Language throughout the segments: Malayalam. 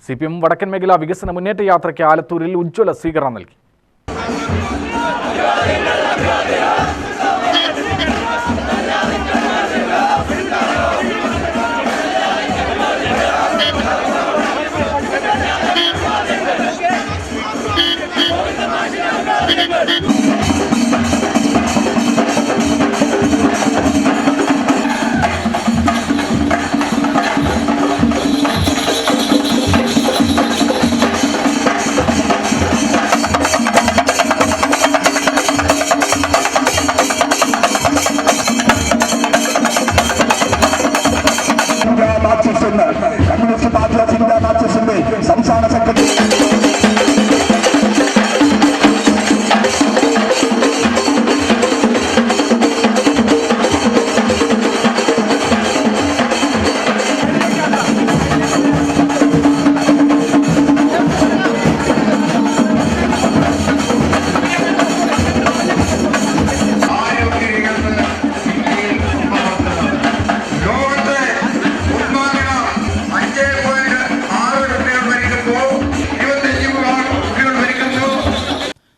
CPM വടക്കൻ മേഖല വികസന മുന്നേറ്റ യാത്രയ്ക്ക് ആലത്തൂരിൽ ഉജ്ജ്വല സ്വീകരണം നൽകി. കമ്മ്യൂണിസ്റ്റ് പാർട്ടി ഓഫ് ഇന്ത്യ മാർക്സിസ്റ്റിന്റെ സംസ്ഥാന സെക്രട്ടറി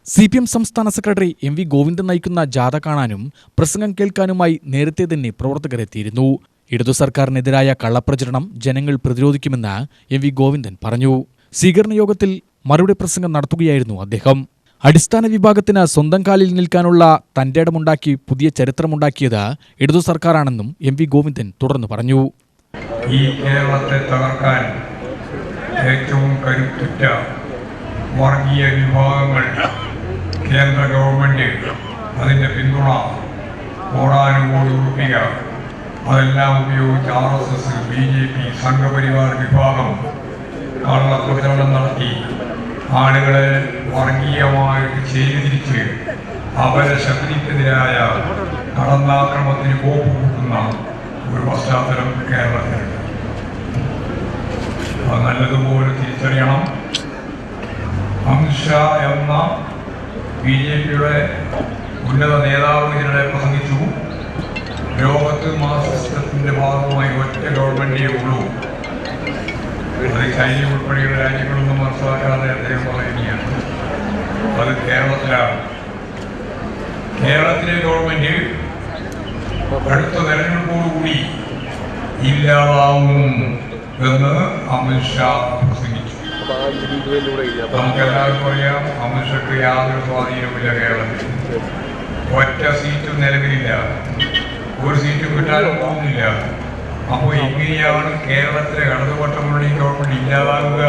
CPM സംസ്ഥാന സെക്രട്ടറി MV ഗോവിന്ദൻ നയിക്കുന്ന ജാഥ കാണാനും പ്രസംഗം കേൾക്കാനുമായി നേരത്തെ തന്നെ പ്രവർത്തകരെത്തിയിരുന്നു. ഇടതു സർക്കാരിനെതിരായ കള്ളപ്രചരണം ജനങ്ങൾ പ്രതിരോധിക്കുമെന്ന് MV ഗോവിന്ദൻ പറഞ്ഞു. സ്വീകരണ യോഗത്തിൽ മറുപടി പ്രസംഗം നടത്തുകയായിരുന്നു അദ്ദേഹം. അടിസ്ഥാന വിഭാഗത്തിന് സ്വന്തം കാലിൽ നിൽക്കാനുള്ള തന്റെ ഇടമുണ്ടാക്കി പുതിയ ചരിത്രമുണ്ടാക്കിയത് ഇടതു സർക്കാരാണെന്നും MV ഗോവിന്ദൻ തുടർന്ന് പറഞ്ഞു. ഈ കേരളത്തെ തകർക്കാൻ ഏറ്റവും കരുത്തുറ്റ വർഗീയ വിഭാഗങ്ങൾ കേന്ദ്ര ഗവൺമെന്റ് അതിൻ്റെ പിന്തുണ കോടാനുകോടി ഉറപ്പിക അതെല്ലാം ഉപയോഗിച്ച് RSS, BJP, സംഘപരിവാർ വിഭാഗം കള്ളപ്രചരണം നടത്തി ആളുകളെ വർഗീയമായിട്ട് ചെയ്തിരിച്ച് അപരശക്തിക്കെതിരായ കടന്നാക്രമണത്തിന് കോപ്പ് കൂട്ടുന്ന ഒരു പശ്ചാത്തലം കേരളത്തിലുണ്ട്. അത് നല്ലതുപോലെ തിരിച്ചറിയണം. അമിത്ഷാ എന്ന BJPയുടെ ഉന്നത നേതാവ് ഇതിനിടെ പ്രസംഗിച്ചു. ലോകത്ത് മാർക്സിസത്തിന്റെ ഭാഗമായി ഒറ്റ ഗവൺമെന്റേ ഉള്ളൂ. അത് ചൈന ഉൾപ്പെടെയുള്ള രാജ്യങ്ങളൊന്നും മനസ്സിലാക്കാതെ അദ്ദേഹം പറയുകയാണ്. അത് കേരളത്തിലാണ്. കേരളത്തിലെ ഗവൺമെന്റ് അടുത്ത തെരഞ്ഞെടുപ്പോടുകൂടി ഇല്ലാതാവും എന്ന് അമിത്ഷാ പ്രസംഗിച്ചു. നമുക്കെല്ലാവർക്കും അറിയാം, അമിത്ഷയ്ക്ക് യാതൊരു സ്വാധീനവുമില്ല കേരളത്തിൽ. ഒറ്റ സീറ്റും നിലവിലില്ല, ഒരു സീറ്റും കിട്ടാനും പോകുന്നില്ല. അപ്പോൾ ഇങ്ങനെയാണ് കേരളത്തിലെ ഇടതുപക്ഷ മുന്നണി ഗവൺമെന്റ് ഇല്ലാതാകുക.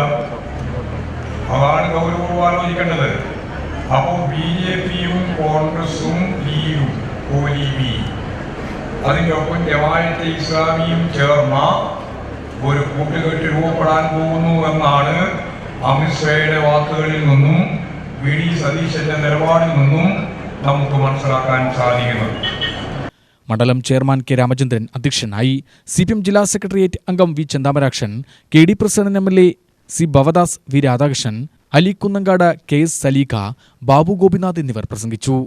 അതാണ് ഗൗരവം ആലോചിക്കേണ്ടത്. അപ്പോൾ BJPയും കോൺഗ്രസും ലീഗും OLB അതിൻ്റെ ഒപ്പം ജമാഅത്തെ ഇസ്ലാമിയും ചേർന്ന ഒരു കൂട്ടുകെട്ട് രൂപപ്പെടാൻ പോകുന്നു എന്നാണ് അമിത്ഷായുടെ വാക്കുകളിൽ നിന്നും VD സതീശന്റെ നിലപാടിൽ നിന്നും നമുക്ക് മനസ്സിലാക്കാൻ സാധിക്കുന്നത്. മണ്ഡലം ചെയർമാൻ K രാമചന്ദ്രൻ അധ്യക്ഷനായി. CPM ജില്ലാ സെക്രട്ടേറിയറ്റ് അംഗം V Chenthamarakshan, KD president MLA C Bhavadas, V Radhakrishnan, Ali Kunnankad, KS Saleekha, Babu Gopinath എന്നിവർ പ്രസംഗിച്ചു.